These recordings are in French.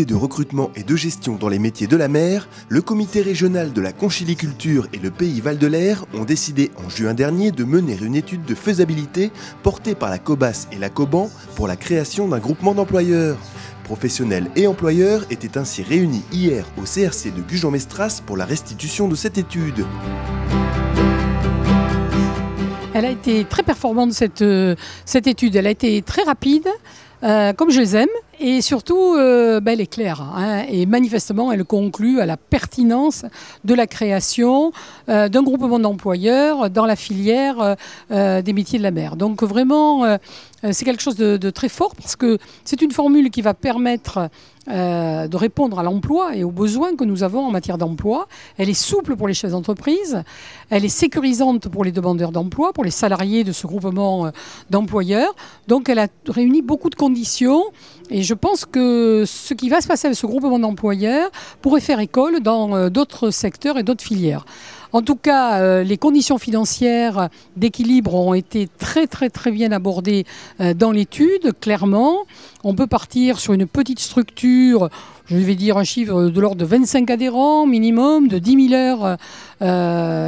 difficultés de recrutement et de gestion dans les métiers de la mer, le comité régional de la conchiliculture et le Pays Val de l'Air ont décidé en juin dernier de mener une étude de faisabilité portée par la COBAS et la COBAN pour la création d'un groupement d'employeurs. Professionnels et employeurs étaient ainsi réunis hier au CRC de Gujan-Mestras pour la restitution de cette étude. Elle a été très performante cette étude, elle a été très rapide, comme je les aime, et surtout elle est claire. Et manifestement, elle conclut à la pertinence de la création d'un groupement d'employeurs dans la filière des métiers de la mer. Donc vraiment, c'est quelque chose de très fort parce que c'est une formule qui va permettre de répondre à l'emploi et aux besoins que nous avons en matière d'emploi. Elle est souple pour les chefs d'entreprise, elle est sécurisante pour les demandeurs d'emploi, pour les salariés de ce groupement d'employeurs. Donc elle a réuni beaucoup de conditions et je pense que ce qui va se passer avec ce groupement d'employeurs pourrait faire école dans d'autres secteurs et d'autres filières. En tout cas, les conditions financières d'équilibre ont été très bien abordées dans l'étude, clairement. On peut partir sur une petite structure, je vais dire un chiffre de l'ordre de 25 adhérents minimum, de 10 000 heures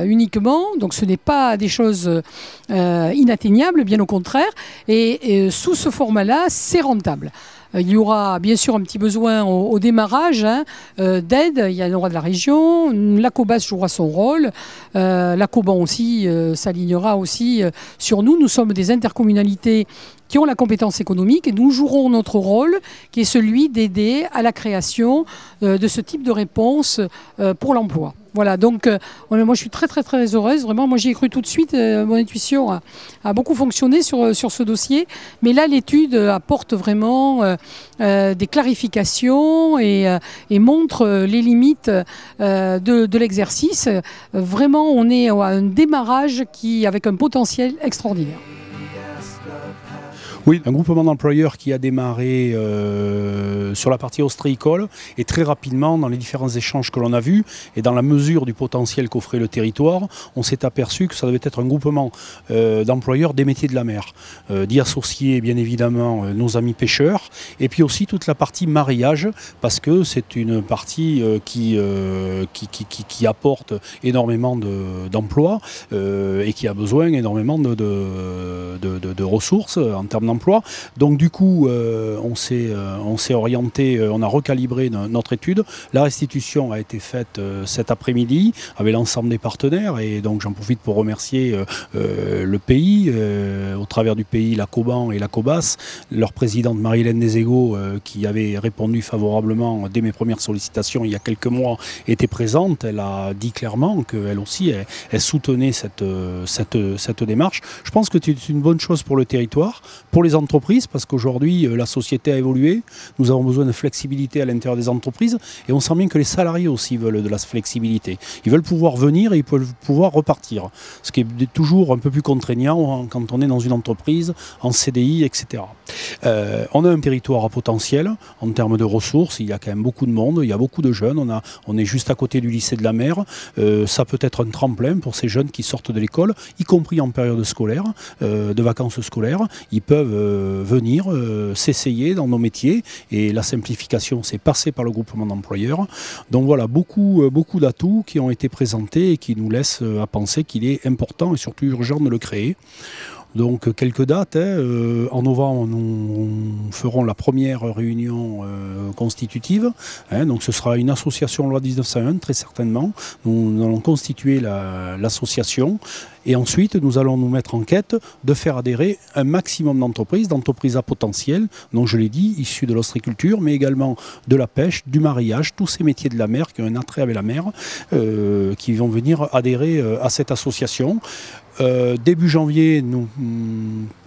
uniquement. Donc ce n'est pas des choses inatteignables, bien au contraire. Et sous ce format-là, c'est rentable. Il y aura bien sûr un petit besoin au démarrage d'aide. Il y en aura de la région. La COBAS jouera son rôle. La COBAN aussi s'alignera aussi sur nous. Nous sommes des intercommunalités qui ont la compétence économique et nous jouerons notre rôle qui est celui d'aider à la création de ce type de réponse pour l'emploi. Voilà, donc moi je suis très heureuse, vraiment, moi j'y ai cru tout de suite, mon intuition a beaucoup fonctionné sur ce dossier, mais là l'étude apporte vraiment des clarifications et montre les limites de l'exercice. Vraiment on est à un démarrage avec un potentiel extraordinaire. Oui, un groupement d'employeurs qui a démarré sur la partie ostréicole et très rapidement dans les différents échanges que l'on a vus et dans la mesure du potentiel qu'offrait le territoire, on s'est aperçu que ça devait être un groupement d'employeurs des métiers de la mer, d'y associer bien évidemment nos amis pêcheurs et puis aussi toute la partie mariage parce que c'est une partie qui apporte énormément d'emplois et qui a besoin énormément de ressources en termes d'emploi. Donc du coup, on s'est orienté, on a recalibré notre étude. La restitution a été faite cet après-midi avec l'ensemble des partenaires et donc j'en profite pour remercier le pays, au travers du pays, la COBAN et la COBAS, leur présidente Marie-Hélène Deségo qui avait répondu favorablement dès mes premières sollicitations il y a quelques mois, était présente. Elle a dit clairement qu'elle aussi, elle soutenait cette démarche. Je pense que c'est une bonne chose pour le territoire, pour les entreprises, parce qu'aujourd'hui la société a évolué, nous avons besoin de flexibilité à l'intérieur des entreprises et on sent bien que les salariés aussi veulent de la flexibilité. Ils veulent pouvoir venir et ils peuvent pouvoir repartir, ce qui est toujours un peu plus contraignant quand on est dans une entreprise, en CDI, etc. On a un territoire à potentiel en termes de ressources, il y a quand même beaucoup de monde, il y a beaucoup de jeunes, on est juste à côté du lycée de la mer, ça peut être un tremplin pour ces jeunes qui sortent de l'école, y compris en période scolaire, de vacances scolaires, ils peuvent venir s'essayer dans nos métiers et la simplification c'est passé par le groupement d'employeurs. Donc voilà, beaucoup d'atouts qui ont été présentés et qui nous laissent à penser qu'il est important et surtout urgent de le créer. Donc quelques dates, en novembre nous ferons la première réunion constitutive, donc ce sera une association loi 1901 très certainement, nous allons constituer l'association et ensuite nous allons nous mettre en quête de faire adhérer un maximum d'entreprises à potentiel, donc je l'ai dit, issues de l'ostréiculture mais également de la pêche, du marillage, tous ces métiers de la mer qui ont un attrait avec la mer, qui vont venir adhérer à cette association. Début janvier, nous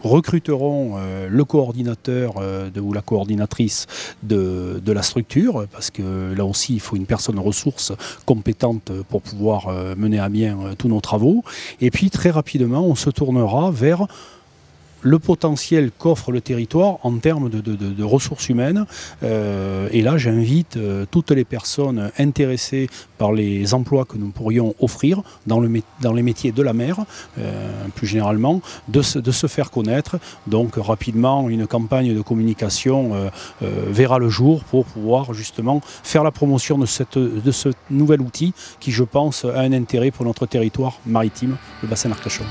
recruterons le coordinateur ou la coordinatrice de la structure, parce que là aussi il faut une personne ressource compétente pour pouvoir mener à bien tous nos travaux. Et puis très rapidement, on se tournera vers le potentiel qu'offre le territoire en termes de ressources humaines. Et là, j'invite toutes les personnes intéressées par les emplois que nous pourrions offrir dans les métiers de la mer, plus généralement, de se faire connaître. Donc rapidement, une campagne de communication verra le jour pour pouvoir justement faire la promotion de ce nouvel outil qui, je pense, a un intérêt pour notre territoire maritime, le bassin d'Arcachon.